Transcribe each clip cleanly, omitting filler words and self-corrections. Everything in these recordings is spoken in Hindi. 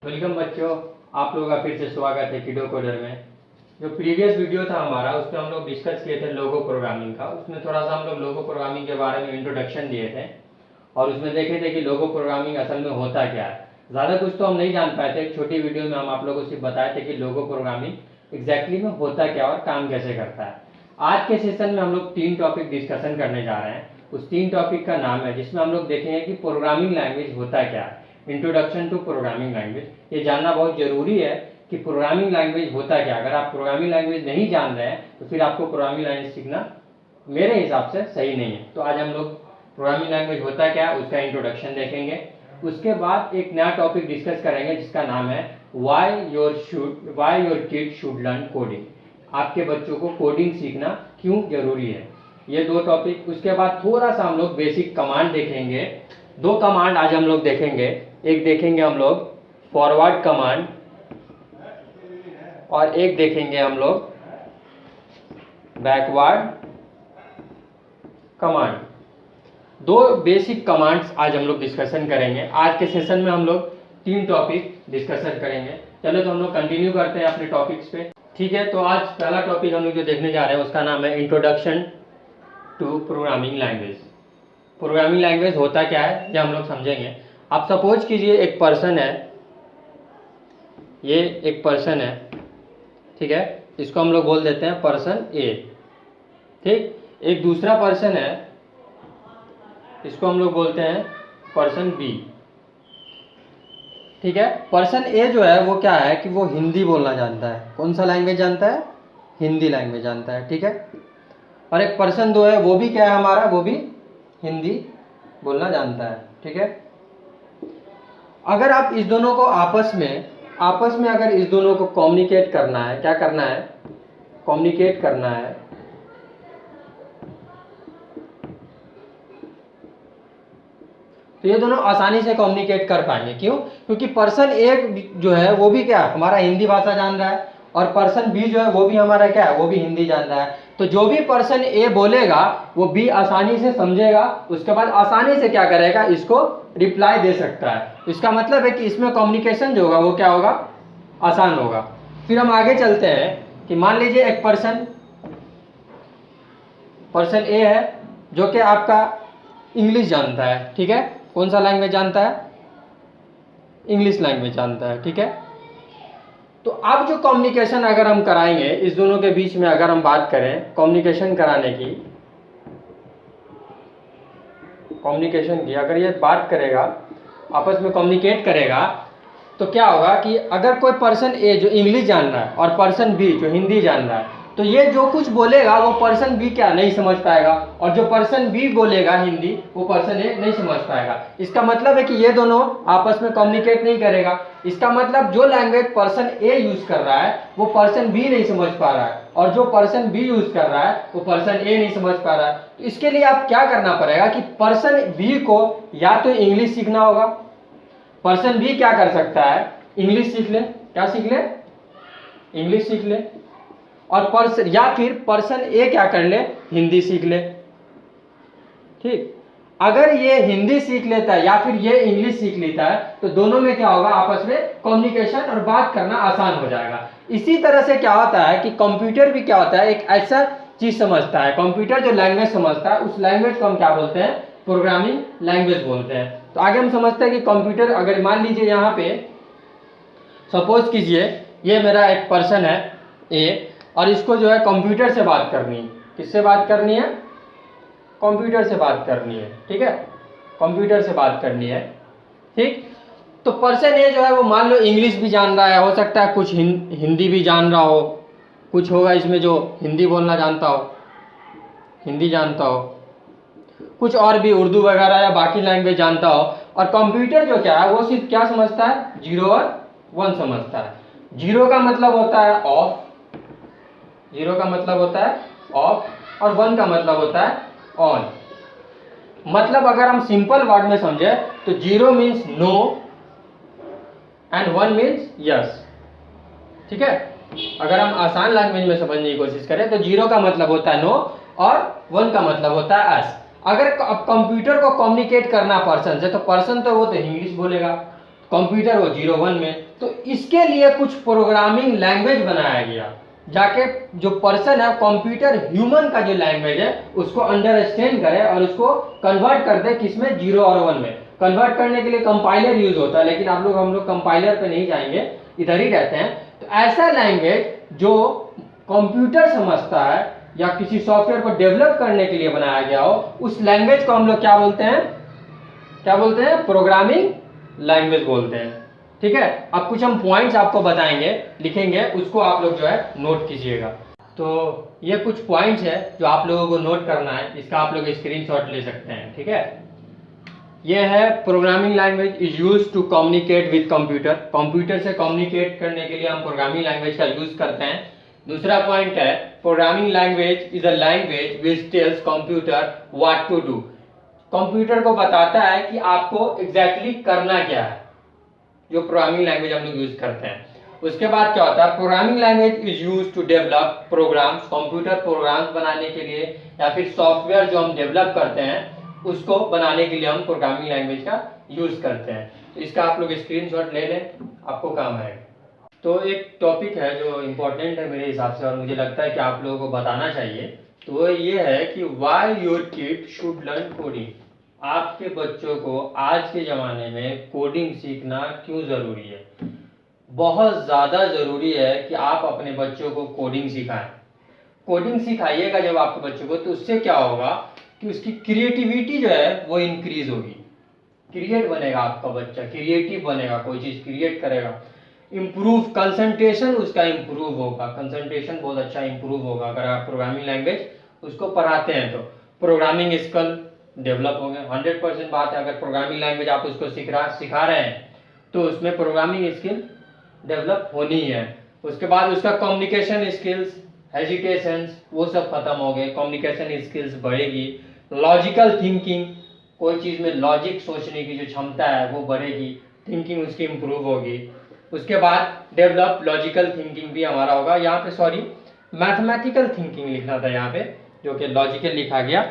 वेलकम बच्चों, आप लोगों का फिर से स्वागत है किडो कोडर में। जो प्रीवियस वीडियो था हमारा उसमें हम लोग डिस्कस किए थे लोगो प्रोग्रामिंग का। उसमें थोड़ा सा हम लोग लोगो प्रोग्रामिंग के बारे में इंट्रोडक्शन दिए थे और उसमें देखे थे कि लोगो प्रोग्रामिंग असल में होता क्या है। ज़्यादा कुछ तो हम नहीं जान पाए थे। एक छोटी वीडियो में हम आप लोगों को सिर्फ बताए थे कि लोगो प्रोग्रामिंग एग्जैक्टली में होता क्या और काम कैसे करता है। आज के सेशन में हम लोग 3 टॉपिक डिस्कशन करने जा रहे हैं। उस 3 टॉपिक का नाम है जिसमें हम लोग देखेंगे कि प्रोग्रामिंग लैंग्वेज होता क्या है। इंट्रोडक्शन टू प्रोग्रामिंग लैंग्वेज, ये जानना बहुत जरूरी है कि प्रोग्रामिंग लैंग्वेज होता क्या। अगर आप प्रोग्रामिंग लैंग्वेज नहीं जान रहे हैं तो फिर आपको प्रोग्रामिंग लैंग्वेज सीखना मेरे हिसाब से सही नहीं है। तो आज हम लोग प्रोग्रामिंग लैंग्वेज होता क्या उसका इंट्रोडक्शन देखेंगे। उसके बाद एक नया टॉपिक डिस्कस करेंगे जिसका नाम है why your kid should learn coding. आपके बच्चों को कोडिंग सीखना क्यों जरूरी है, ये 2 टॉपिक। उसके बाद थोड़ा सा हम लोग बेसिक कमांड देखेंगे। 2 कमांड आज हम लोग देखेंगे। एक देखेंगे हम लोग फॉरवर्ड कमांड और एक देखेंगे हम लोग बैकवर्ड कमांड। 2 बेसिक कमांड्स आज हम लोग डिस्कशन करेंगे। आज के सेशन में हम लोग 3 टॉपिक डिस्कशन करेंगे। चलो तो हम लोग कंटिन्यू करते हैं अपने टॉपिक्स पे। ठीक है, तो आज पहला टॉपिक हम लोग जो देखने जा रहे हैं उसका नाम है introduction to programming language. Programming language होता क्या है ये हम लोग समझेंगे। आप सपोज कीजिए एक पर्सन है, ये एक पर्सन है, ठीक है, इसको हम लोग बोल देते हैं पर्सन ए। ठीक, एक दूसरा पर्सन है, इसको हम लोग बोलते हैं पर्सन बी। ठीक है, पर्सन ए जो है वो क्या है कि वो हिंदी बोलना जानता है। कौन सा लैंग्वेज जानता है? हिंदी लैंग्वेज जानता है। ठीक है, और एक पर्सन 2 है, वो भी क्या है हमारा, वो भी हिंदी बोलना जानता है। ठीक है, अगर आप इस दोनों को आपस में अगर इस दोनों को कम्युनिकेट करना है, क्या करना है? कम्युनिकेट करना है। तो ये दोनों आसानी से कम्युनिकेट कर पाएंगे। क्यों? क्योंकि पर्सन ए जो है वो भी क्या हमारा हिंदी भाषा जान रहा है और पर्सन बी जो है वो भी हमारा क्या है, वो भी हिंदी जान रहा है। तो जो भी पर्सन ए बोलेगा वो बी आसानी से समझेगा, उसके बाद आसानी से क्या करेगा, इसको रिप्लाई दे सकता है। इसका मतलब है कि इसमें कम्युनिकेशन जो होगा वो क्या होगा, आसान होगा। फिर हम आगे चलते हैं कि मान लीजिए एक पर्सन ए है जो कि आपका इंग्लिश जानता है। ठीक है, कौन सा लैंग्वेज जानता है? इंग्लिश लैंग्वेज जानता है। ठीक है, तो अब जो कम्युनिकेशन अगर हम कराएंगे इस दोनों के बीच में, अगर हम बात करें कम्युनिकेशन कराने की, अगर ये बात करेगा, आपस में कम्युनिकेट करेगा, तो क्या होगा कि अगर कोई पर्सन ए जो इंग्लिश जान रहा है और पर्सन बी जो हिंदी जान रहा है, तो ये जो कुछ बोलेगा वो पर्सन बी क्या नहीं समझ पाएगा, और जो पर्सन बी बोलेगा हिंदी वो पर्सन ए नहीं समझ पाएगा। इसका मतलब है कि ये दोनों आपस में कम्युनिकेट नहीं करेगा। इसका मतलब जो लैंग्वेज पर्सन ए यूज कर रहा है वो पर्सन बी नहीं समझ पा रहा है, और जो पर्सन बी यूज कर रहा है वो पर्सन ए नहीं समझ पा रहा है। तो इसके लिए आप क्या करना पड़ेगा कि पर्सन बी को या तो इंग्लिश सीखना होगा। पर्सन बी क्या कर सकता है, इंग्लिश सीख ले। क्या सीख ले? इंग्लिश सीख ले। और पर्सन या फिर पर्सन ए क्या कर ले, हिंदी सीख ले। ठीक, अगर ये हिंदी सीख लेता है या फिर ये इंग्लिश सीख लेता है तो दोनों में क्या होगा, आपस में कम्युनिकेशन और बात करना आसान हो जाएगा। इसी तरह से क्या होता है कि कंप्यूटर भी क्या होता है, एक ऐसा चीज समझता है। कंप्यूटर जो लैंग्वेज समझता है उस लैंग्वेज को हम क्या बोलते हैं, प्रोग्रामिंग लैंग्वेज बोलते हैं। तो आगे हम समझते हैं कि कंप्यूटर, अगर मान लीजिए यहाँ पे सपोज कीजिए ये मेरा एक पर्सन है ए, और इसको जो है कंप्यूटर से बात करनी है। किससे बात करनी है? कंप्यूटर से बात करनी है। ठीक है, कंप्यूटर से बात करनी है। ठीक, तो पर्सन ए जो है वो मान लो इंग्लिश भी जान रहा है, हो सकता है कुछ हिंदी भी जान रहा हो, कुछ होगा इसमें जो हिंदी बोलना जानता हो, हिंदी जानता हो, कुछ और भी उर्दू वगैरह या बाकी लैंग्वेज जानता हो। और कंप्यूटर जो क्या है वो सिर्फ क्या समझता है, 0 और 1 समझता है। 0 का मतलब होता है ऑफ, 0 का मतलब होता है ऑफ, और 1 का मतलब होता है ऑन। मतलब अगर हम सिंपल वर्ड में समझे तो 0 means no and 1 means yes. ठीक है, अगर हम आसान लैंग्वेज में समझने की कोशिश करें तो 0 का मतलब होता है नो और 1 का मतलब होता है यस। अगर अब कंप्यूटर को कम्युनिकेट करना पर्सन से, तो पर्सन तो वो तो इंग्लिश बोलेगा, कंप्यूटर वो 01 में। तो इसके लिए कुछ प्रोग्रामिंग लैंग्वेज बनाया गया, जाके जो पर्सन है कंप्यूटर ह्यूमन का जो लैंग्वेज है उसको अंडरस्टैंड करे और उसको कन्वर्ट कर दे किसमें, 0 और 1 में। कन्वर्ट करने के लिए कंपाइलर यूज होता है, लेकिन हम लोग कंपाइलर पे नहीं जाएंगे, इधर ही रहते हैं। तो ऐसा लैंग्वेज जो कंप्यूटर समझता है या किसी सॉफ्टवेयर को डेवलप करने के लिए बनाया गया हो, उस लैंग्वेज को हम लोग क्या बोलते हैं, क्या बोलते हैं, प्रोग्रामिंग लैंग्वेज बोलते हैं। ठीक है, अब कुछ हम पॉइंट्स आपको बताएंगे, लिखेंगे, उसको आप लोग जो है नोट कीजिएगा। तो ये कुछ पॉइंट्स है जो आप लोगों को नोट करना है, इसका आप लोग स्क्रीनशॉट ले सकते हैं। ठीक है, ये है programming language is use to communicate with computer. Computer से कम्युनिकेट करने के लिए हम प्रोग्रामिंग लैंग्वेज का यूज करते हैं। दूसरा पॉइंट है programming language is a language which tells computer what to do. Computer को बताता है कि आपको एग्जैक्टली करना क्या है, जो प्रोग्रामिंग लैंग्वेज हम लोग यूज करते हैं। उसके बाद क्या होता है, programming language is use to develop programs. Computer programs बनाने के लिए या फिर सॉफ्टवेयर जो हम डेवलप करते हैं उसको बनाने के लिए हम प्रोग्रामिंग लैंग्वेज का यूज करते हैं। तो इसका आप लोग स्क्रीनशॉट ले लें, आपको काम आएगा। तो एक टॉपिक है जो इम्पोर्टेंट है मेरे हिसाब से और मुझे लगता है कि आप लोगों को बताना चाहिए, तो वो ये है कि why your kid should learn coding. आपके बच्चों को आज के ज़माने में कोडिंग सीखना क्यों ज़रूरी है। बहुत ज़्यादा ज़रूरी है कि आप अपने बच्चों को कोडिंग सिखाएं। कोडिंग सिखाइएगा जब आपके बच्चों को, तो उससे क्या होगा कि उसकी क्रिएटिविटी जो है वो इंक्रीज होगी, क्रिएट बनेगा, आपका बच्चा क्रिएटिव बनेगा, कोई चीज़ क्रिएट करेगा। इम्प्रूव कंसंट्रेशन उसका इम्प्रूव होगा, कंसंट्रेशन बहुत अच्छा इम्प्रूव होगा अगर आप प्रोग्रामिंग लैंग्वेज उसको पढ़ाते हैं तो। प्रोग्रामिंग स्किल डेवलप होंगे, 100% बात है। अगर प्रोग्रामिंग लैंग्वेज आप उसको सिखा रहे हैं तो उसमें प्रोग्रामिंग स्किल डेवलप होनी है। उसके बाद उसका कम्युनिकेशन स्किल्स, हेजिटेशंस वो सब खत्म हो गए, कम्युनिकेशन स्किल्स बढ़ेगी। लॉजिकल थिंकिंग, कोई चीज़ में लॉजिक सोचने की जो क्षमता है वो बढ़ेगी, थिंकिंग उसकी इम्प्रूव होगी। उसके बाद डेवलप लॉजिकल थिंकिंग भी हमारा होगा। यहाँ पे सॉरी मैथमेटिकल थिंकिंग लिखना था यहाँ पे, जो कि लॉजिकल लिखा गया।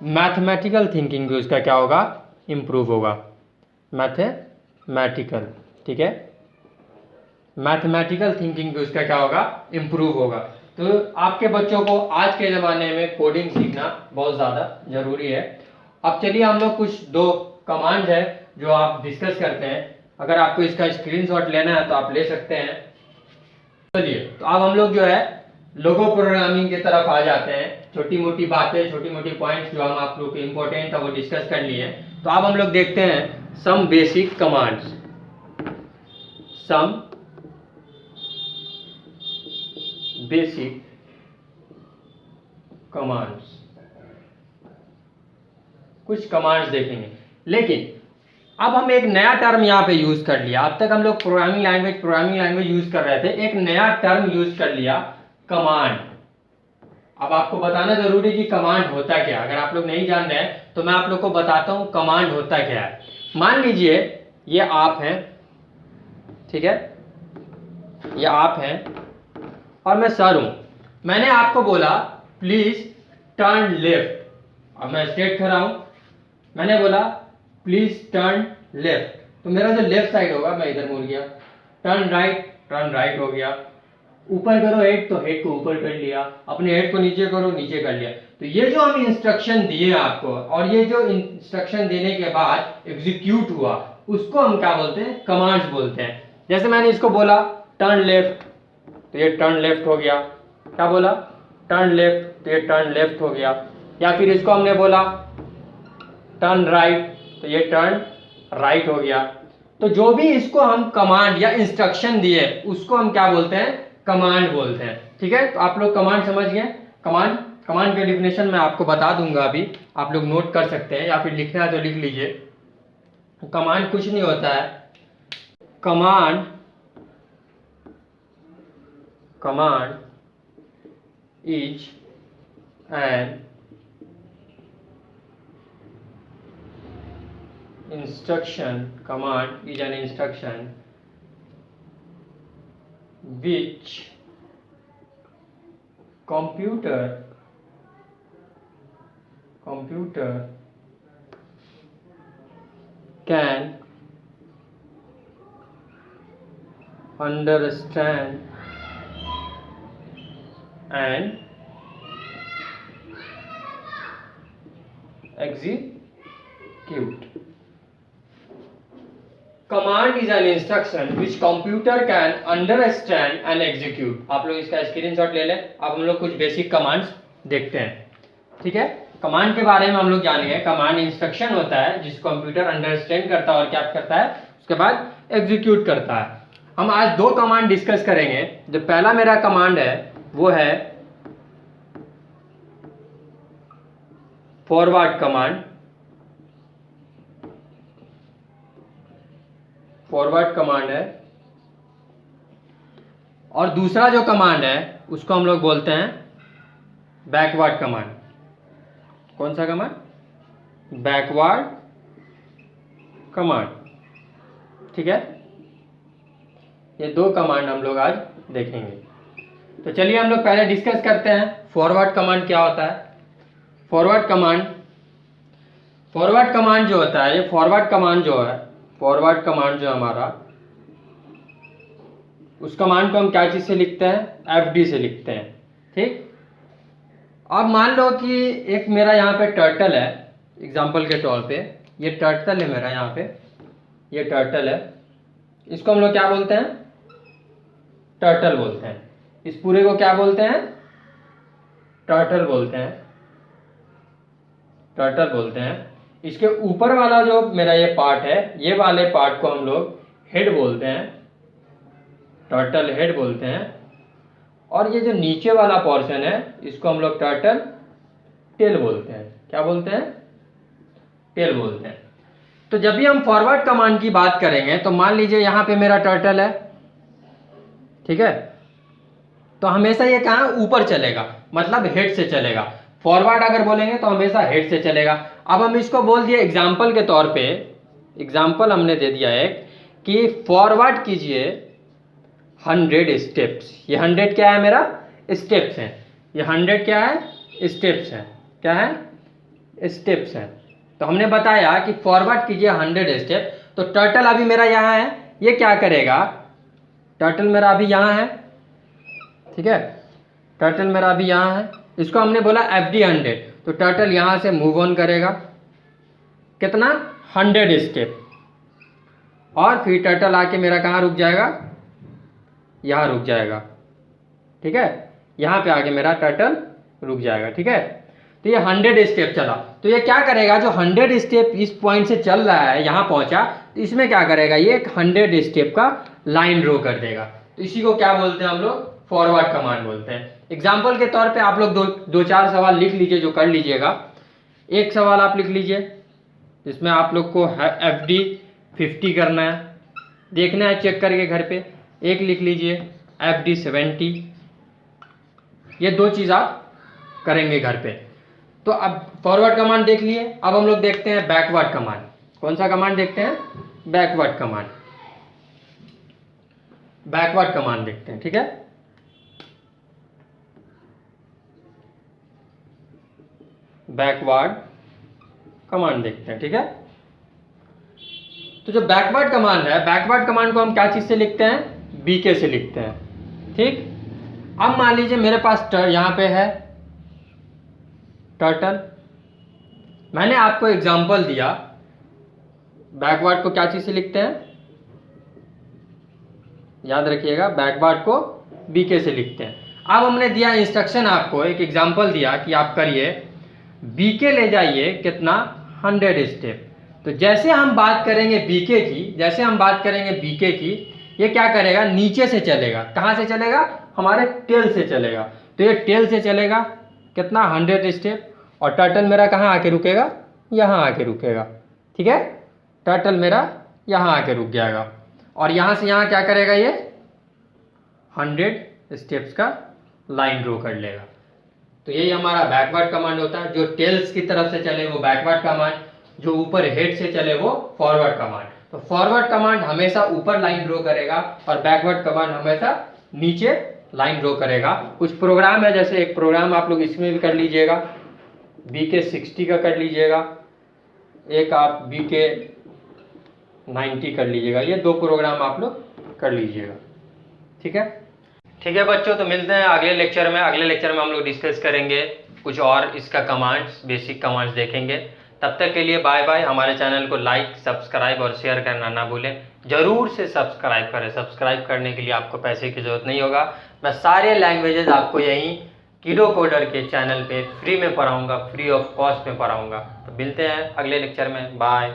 मैथमेटिकल थिंकिंग भी उसका क्या होगा, इम्प्रूव होगा, मैथमेटिकल। ठीक है, मैथमेटिकल थिंकिंग भी उसका क्या होगा, इम्प्रूव होगा। तो आपके बच्चों को आज के ज़माने में कोडिंग सीखना बहुत ज़्यादा ज़रूरी है। अब चलिए हम लोग कुछ 2 कमांड है जो आप डिस्कस करते हैं। अगर आपको इसका स्क्रीनशॉट लेना है तो आप ले सकते हैं। चलिए, तो अब हम लोग जो है लोगो प्रोग्रामिंग की तरफ आ जाते हैं। छोटी मोटी बातें, छोटी मोटी पॉइंट्स जो हम आप लोग के इंपॉर्टेंट था वो डिस्कस कर लिए। तो अब हम लोग देखते हैं some basic commands. Some basic commands, कुछ कमांड्स देखेंगे। लेकिन अब हम एक नया टर्म यहाँ पे यूज कर लिया। अब तक हम लोग प्रोग्रामिंग लैंग्वेज यूज कर रहे थे, एक नया टर्म यूज कर लिया, कमांड। अब आपको बताना जरूरी है कि कमांड होता क्या। अगर आप लोग नहीं जान रहे हैं तो मैं आप लोग को बताता हूँ कमांड होता क्या है। मान लीजिए ये आप हैं, ठीक है, ये आप हैं और मैं सर हूं। मैंने आपको बोला प्लीज टर्न लेफ्ट। अब मैं स्ट्रेट खड़ा हूं, मैंने बोला प्लीज टर्न लेफ्ट, तो मेरा जो लेफ्ट साइड होगा मैं इधर मुड़ गया। टर्न राइट हो गया। ऊपर करो हेड, तो हेड को ऊपर कर लिया। अपने हेड को नीचे करो, नीचे कर लिया। तो ये जो हम इंस्ट्रक्शन दिए आपको, और ये जो इंस्ट्रक्शन देने के बाद एग्जीक्यूट हुआ, उसको हम क्या बोलते हैं, कमांड्स बोलते हैं। जैसे मैंने इसको बोला टर्न लेफ्ट, तो ये टर्न लेफ्ट हो गया। क्या बोला, टर्न लेफ्ट, तो ये टर्न लेफ्ट हो गया। या फिर इसको हमने बोला टर्न राइट, तो ये टर्न राइट हो गया। तो जो भी इसको हम कमांड या इंस्ट्रक्शन दिए उसको हम क्या बोलते हैं, कमांड बोलते हैं। ठीक है, तो आप लोग कमांड समझ गए। कमांड के डिफिनेशन मैं आपको बता दूंगा, अभी आप लोग नोट कर सकते हैं या फिर लिखना है तो लिख लीजिए। कमांड कुछ नहीं होता है, command is an instruction, command is an instruction which computer can understand and execute. Command is an instruction which computer can understand and execute. आप लोग इसका स्क्रीनशॉट ले लें। अब हम लोग कुछ बेसिक कमांड्स देखते हैं। ठीक है, कमांड के बारे में हम लोग जानेंगे। कमांड इंस्ट्रक्शन होता है जिसको कंप्यूटर अंडरस्टैंड करता है और क्या करता है, उसके बाद एग्जीक्यूट करता है। हम आज दो कमांड डिस्कस करेंगे। जो पहला मेरा कमांड है वो है फॉरवर्ड कमांड। फॉरवर्ड कमांड है। और दूसरा जो कमांड है उसको हम लोग बोलते हैं बैकवर्ड कमांड। कौन सा कमांड? Backward command. ठीक है, ये दो कमांड हम लोग आज देखेंगे। तो चलिए हम लोग पहले डिस्कस करते हैं फॉरवर्ड कमांड क्या होता है। फॉरवर्ड कमांड जो होता है, ये फॉरवर्ड कमांड जो है, फॉरवर्ड कमांड जो हमारा, उस कमांड को हम क्या चीज से लिखते हैं? एफडी से लिखते हैं। ठीक, अब मान लो कि एक मेरा यहाँ पे टर्टल है, एग्जाम्पल के तौर पे ये टर्टल है मेरा, यहाँ पे ये टर्टल है। इसको हम लोग क्या बोलते हैं? टर्टल बोलते हैं। इस पूरे को क्या बोलते हैं? टर्टल बोलते हैं। टर्टल बोलते हैं। इसके ऊपर वाला जो मेरा ये पार्ट है, ये वाले पार्ट को हम लोग हेड बोलते हैं, टर्टल हेड बोलते हैं। और ये जो नीचे वाला पोर्शन है इसको हम लोग टर्टल टेल बोलते हैं। क्या बोलते हैं? टेल बोलते हैं। तो जब भी हम फॉरवर्ड कमांड की बात करेंगे तो मान लीजिए यहाँ पे मेरा टर्टल है, ठीक है, तो हमेशा ये कहाँ? ऊपर चलेगा, मतलब हेड से चलेगा। फॉरवर्ड अगर बोलेंगे तो हमेशा हेड से चलेगा। अब हम इसको बोल दिए एग्जाम्पल के तौर पे, एग्जाम्पल हमने दे दिया है कि फॉरवर्ड कीजिए 100 स्टेप्स। ये 100 क्या है? मेरा स्टेप्स हैं। ये 100 क्या है? स्टेप्स हैं। क्या है? स्टेप्स हैं। तो हमने बताया कि फॉरवर्ड कीजिए 100 स्टेप। तो टर्टल अभी मेरा यहाँ है, ये क्या करेगा? टर्टल मेरा अभी यहाँ है, ठीक है, टर्टल मेरा अभी यहाँ है। इसको हमने बोला FD 100, तो टर्टल यहाँ से मूव ऑन करेगा कितना? 100 स्टेप। और फिर टर्टल आके मेरा कहाँ रुक जाएगा? यहाँ रुक जाएगा। ठीक है, यहाँ पे आके मेरा टर्टल रुक जाएगा। ठीक है, तो ये 100 स्टेप चला। तो ये क्या करेगा? जो 100 स्टेप इस पॉइंट से चल रहा है, यहाँ पहुंचा, तो इसमें क्या करेगा? ये एक 100 स्टेप का लाइन ड्रॉ कर देगा। तो इसी को क्या बोलते हैं हम लोग? फॉरवर्ड कमांड बोलते हैं। एग्जाम्पल के तौर पे आप लोग दो चार सवाल लिख लीजिए जो कर लीजिएगा। एक सवाल आप लिख लीजिए जिसमें आप लोग को FD 50 करना है, देखना है चेक करके घर पे। एक लिख लीजिए FD 70। ये दो चीज़ आप करेंगे घर पे। तो अब फॉरवर्ड कमांड देख लिए। अब हम लोग देखते हैं बैकवर्ड कमांड। कौन सा कमांड देखते हैं? Backward command. बैकवर्ड कमांड देखते हैं। ठीक है, बैकवर्ड कमांड देखते हैं। ठीक है, तो जो बैकवर्ड कमांड है, बैकवर्ड कमांड को हम क्या चीज से लिखते हैं? BK से लिखते हैं। ठीक, अब मान लीजिए मेरे पास यहाँ पे है टर्टल। मैंने आपको एग्जांपल दिया, बैकवर्ड को क्या चीज से लिखते हैं? याद रखिएगा, बैकवर्ड को BK से लिखते हैं। अब हमने दिया इंस्ट्रक्शन, आपको एक एग्जांपल दिया कि आप करिए BK ले जाइए कितना? 100 स्टेप। तो जैसे हम बात करेंगे BK की, जैसे हम बात करेंगे BK की, ये क्या करेगा? नीचे से चलेगा। कहाँ से चलेगा? हमारे टेल से चलेगा। तो ये टेल से चलेगा कितना? 100 स्टेप। और टर्टल मेरा कहाँ आके रुकेगा? यहाँ आके रुकेगा। ठीक है, टर्टल मेरा यहाँ आके रुक जाएगा। और यहाँ से यहाँ क्या करेगा? ये 100 स्टेप्स का लाइन ड्रॉ कर लेगा। तो यही हमारा बैकवर्ड कमांड होता है। जो टेल्स की तरफ से चले वो बैकवर्ड कमांड, जो ऊपर हेड से चले वो फॉरवर्ड कमांड। तो फॉरवर्ड कमांड हमेशा ऊपर लाइन ड्रॉ करेगा और बैकवर्ड कमांड हमेशा नीचे लाइन ड्रॉ करेगा। कुछ प्रोग्राम है, जैसे एक प्रोग्राम आप लोग इसमें भी कर लीजिएगा, BK 60 का कर लीजिएगा, एक आप BK 90 कर लीजिएगा। ये दो प्रोग्राम आप लोग कर लीजिएगा। ठीक है बच्चों, तो मिलते हैं अगले लेक्चर में। अगले लेक्चर में हम लोग डिस्कस करेंगे कुछ और इसका कमांड्स, बेसिक कमांड्स देखेंगे। तब तक के लिए बाय बाय। हमारे चैनल को लाइक, सब्सक्राइब और शेयर करना ना भूलें। ज़रूर से सब्सक्राइब करें। सब्सक्राइब करने के लिए आपको पैसे की ज़रूरत नहीं होगा। मैं सारे लैंग्वेजेस आपको यहीं कीडो कोडर के चैनल पे फ्री में पढ़ाऊँगा, फ्री ऑफ कॉस्ट में पढ़ाऊँगा। तो मिलते हैं अगले लेक्चर में। बाय।